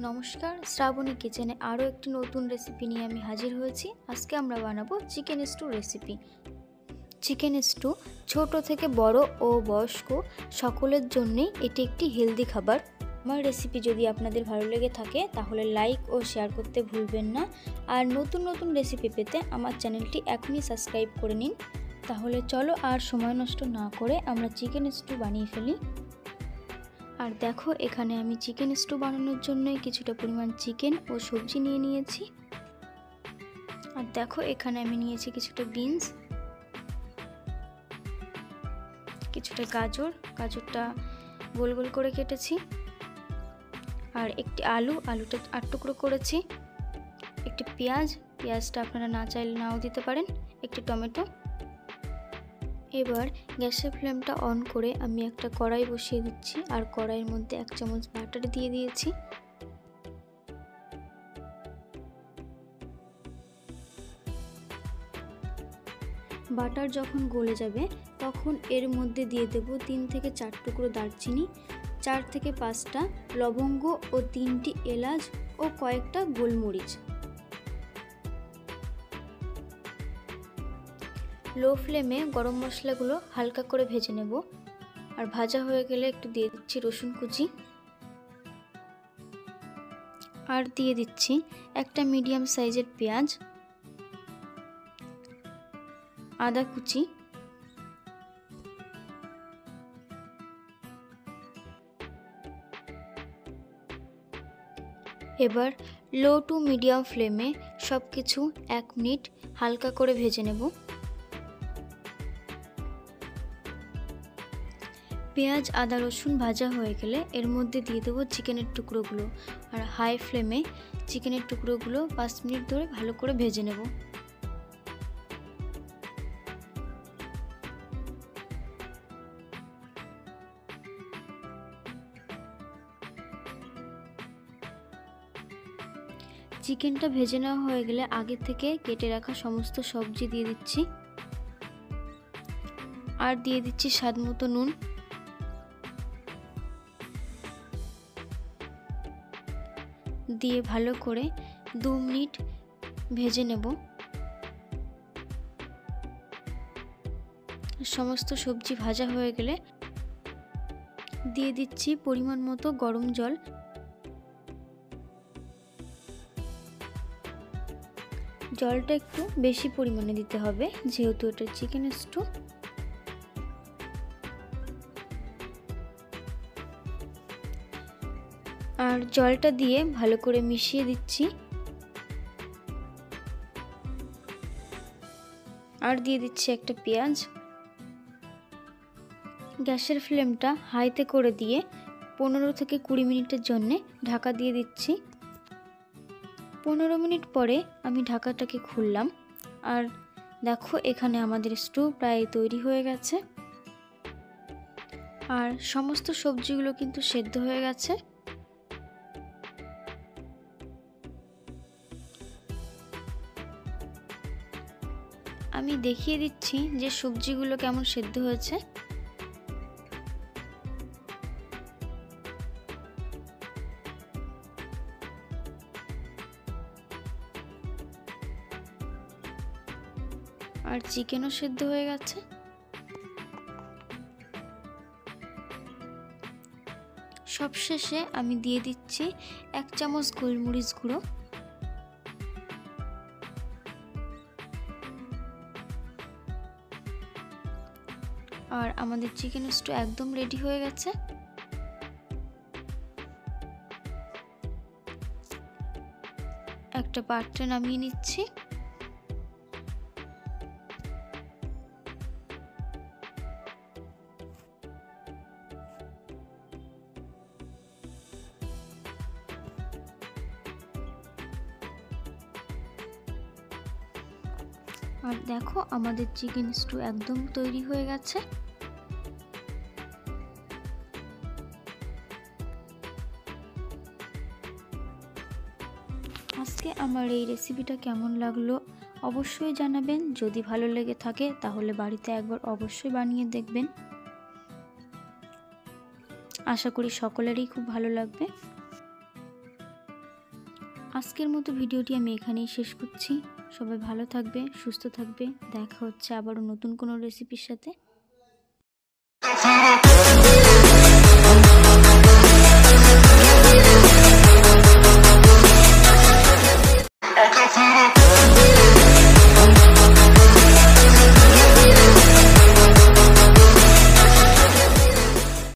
নমস্কার, শ্রাবণী কিচেনে আরও একটি নতুন রেসিপি নিয়ে আমি হাজির হয়েছি। আজকে আমরা বানাবো chicken stew recipe. Chicken stew ছোট থেকে বড় ও বয়স্ক সকলের জন্যই এটি একটি হেলদি খাবার। আমার রেসিপি যদি আপনাদের ভালো লেগে থাকে তাহলে লাইক ও শেয়ার করতে ভুলবেন না। আর নতুন নতুন রেসিপি পেতে আমার চ্যানেলটি এখনই সাবস্ক্রাইব করে নিন। তাহলে চলো আর সময় নষ্ট না করে আমরা চিকেন স্টু বানিয়ে ফেলি। আর দেখো, এখানে আমি চিকেন স্টু বানানোর জন্য কিছুটা পরিমাণ চিকেন ও সবজি নিয়ে নিয়েছি। আর দেখো, এখানে আমি নিয়েছি কিছুটা বিনস, কিছুটা গাজরটা গোল গোল করে কেটেছি, আর একটি আলুটা 8 টুকরো করেছি, একটি পেঁয়াজটা আপনারা না চাইলে নাও দিতে পারেন, একটি টমেটো। এবার গ্যাসের ফ্লেমটা অন করে আমি একটা কড়াই বসিয়ে দিচ্ছি, আর কড়াইয়ের মধ্যে 1 চামচ বাটার দিয়ে দিয়েছি। বাটার যখন গলে যাবে তখন এর মধ্যে দিয়ে দেব 3 থেকে 4 টুকরো দারচিনি, 4 থেকে 5টা লবঙ্গ ও 3টি এলাচ ও কয়েকটা গোলমরিচ। লো ফ্লেমে গরম মশলাগুলো হালকা করে ভেজে নেব। আর ভাজা হয়ে গেলে একটু দিয়ে দিচ্ছি রসুন কুচি, আর দিয়ে দিচ্ছি একটা মিডিয়াম সাইজের পেঁয়াজ, আদা কুচি, এবার লো টু মিডিয়াম ফ্লেমে সব কিছু 1 মিনিট হালকা করে ভেজে নেব। পেঁয়াজ আদা রসুন ভাজা হয়ে গেলে এর মধ্যে দিয়ে দেবো চিকেনের টুকরোগুলো, আর হাই ফ্লেমে চিকেনের টুকরোগুলো 5 মিনিট ধরে ভালো করে ভেজে নেব। চিকেনটা ভেজে নেওয়া হয়ে গেলে আগে থেকে কেটে রাখা সমস্ত সবজি দিয়ে দিচ্ছি, আর দিয়ে দিচ্ছি স্বাদ মতো নুন। দিয়ে ভালো করে 2 মিনিট ভেজে নেব। সমস্ত সবজি ভাজা হয়ে গেলে দিয়ে দিচ্ছি পরিমাণ মতো গরম জল। জলটা একটু বেশি পরিমাণে দিতে হবে যেহেতু এটা চিকেন স্টু। আর জলটা দিয়ে ভালো করে মিশিয়ে দিচ্ছি, আর দিয়ে দিচ্ছি একটা পেঁয়াজ। গ্যাসের ফ্লেমটা হাইতে করে দিয়ে 15 থেকে 20 মিনিটের জন্য ঢাকা দিয়ে দিচ্ছি। 15 মিনিট পরে আমি ঢাকাটাকে খুললাম, আর দেখো এখানে আমাদের স্টু প্রায় তৈরি হয়ে গেছে। আর সমস্ত সবজিগুলো কিন্তু সেদ্ধ হয়ে গেছে। আমি দেখিয়ে দিচ্ছি যে সবজিগুলো কেমন সেদ্ধ হয়েছে। আর চিকেনও সেদ্ধ হয়ে গেছে। সবশেষে আমি দিয়ে দিচ্ছি 1 চামচ গোলমরিচ গুঁড়ো। আর আমাদের চিকেন স্টু একদম রেডি হয়ে গেছে। একটা পাত্রে নামিয়ে নিচ্ছি। আর দেখো আমাদের চিকেন স্টু একদম তৈরি হয়ে গেছে। আজকে আমার এই রেসিপিটা কেমন লাগলো অবশ্যই জানাবেন। যদি ভালো লেগে থাকে তাহলে বাড়িতে একবার অবশ্যই বানিয়ে দেখবেন। আশা করি সকলেরই খুব ভালো লাগবে। আজকের মতো ভিডিওটি আমি এখানেই শেষ করছি। সবাই ভালো থাকবে, সুস্থ থাকবে। দেখা হচ্ছে আবারও নতুন কোনো রেসিপির সাথে।